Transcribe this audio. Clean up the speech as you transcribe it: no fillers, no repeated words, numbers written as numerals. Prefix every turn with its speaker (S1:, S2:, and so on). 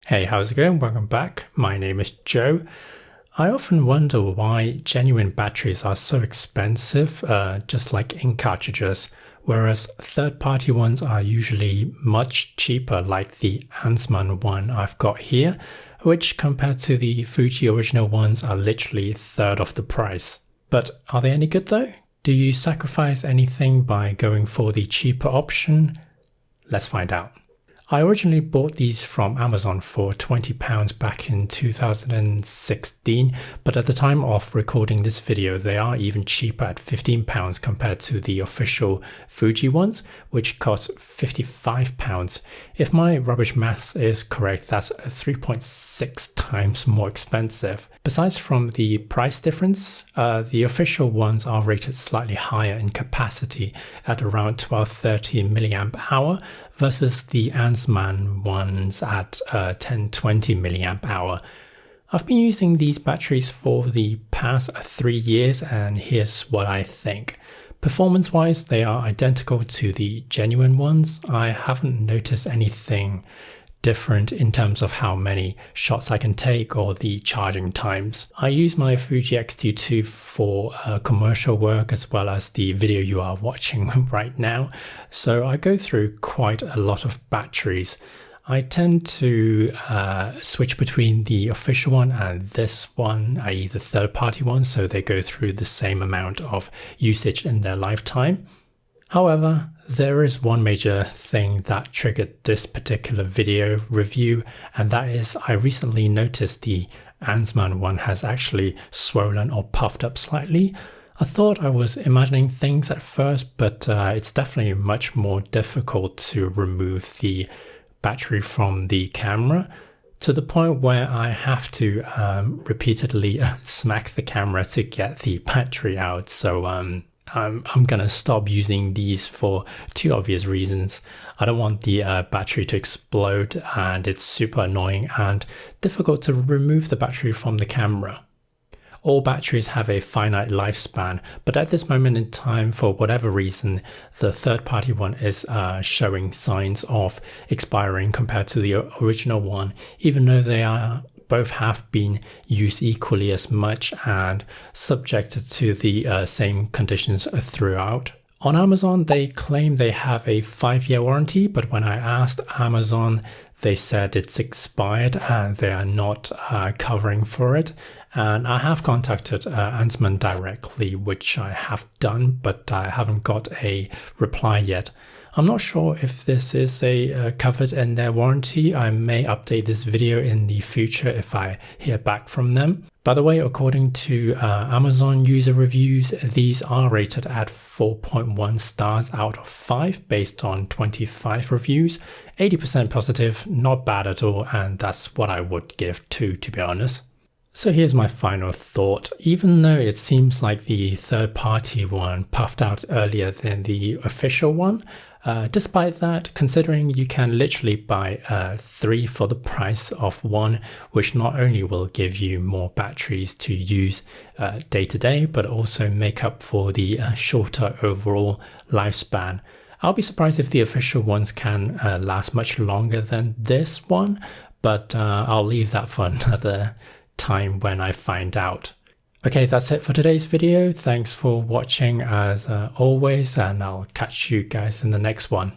S1: Hey, how's it going? Welcome back. My name is Joe. I often wonder why genuine batteries are so expensive, just like ink cartridges, whereas third-party ones are usually much cheaper, like the Ansmann one I've got here, which compared to the Fuji original ones are literally a third of the price. But are they any good though? Do you sacrifice anything by going for the cheaper option? Let's find out. I originally bought these from Amazon for £20 back in 2016, but at the time of recording this video, they are even cheaper at £15 compared to the official Fuji ones, which cost £55. If my rubbish math is correct, that's 3.6 times more expensive. Besides from the price difference, the official ones are rated slightly higher in capacity at around 1230 mAh versus the Ansmann ones at 1020 mAh. I've been using these batteries for the past 3 years, and here's what I think. Performance-wise, they are identical to the genuine ones. I haven't noticed anything different in terms of how many shots I can take or the charging times. I use my Fuji X-T2 for commercial work as well as the video you are watching right now, so I go through quite a lot of batteries. I tend to switch between the official one and this one, i.e. the third-party one, so they go through the same amount of usage in their lifetime. However, there is one major thing that triggered this particular video review, and that is I recently noticed the Ansmann one has actually swollen or puffed up slightly. I thought I was imagining things at first, but it's definitely much more difficult to remove the battery from the camera, to the point where I have to repeatedly smack the camera to get the battery out. So I'm gonna stop using these for two obvious reasons. I don't want the battery to explode, and it's super annoying and difficult to remove the battery from the camera. All batteries have a finite lifespan, but at this moment in time, for whatever reason, the third-party one is showing signs of expiring compared to the original one, even though they are both have been used equally as much and subjected to the same conditions throughout. On Amazon, they claim they have a 5-year warranty, but when I asked Amazon, they said it's expired and they are not covering for it. And I have contacted Ansmann directly, which I have done, but I haven't got a reply yet. I'm not sure if this is covered in their warranty. I may update this video in the future if I hear back from them. By the way, according to Amazon user reviews, these are rated at 4.1 stars out of 5 based on 25 reviews. 80% positive, not bad at all, and that's what I would give 2, to be honest. So here's my final thought. Even though it seems like the third-party one puffed out earlier than the official one, despite that, considering you can literally buy 3 for the price of 1, which not only will give you more batteries to use day to day, but also make up for the shorter overall lifespan. I'll be surprised if the official ones can last much longer than this one, but I'll leave that for another time when I find out. Okay, that's it for today's video. Thanks for watching as always, and I'll catch you guys in the next one.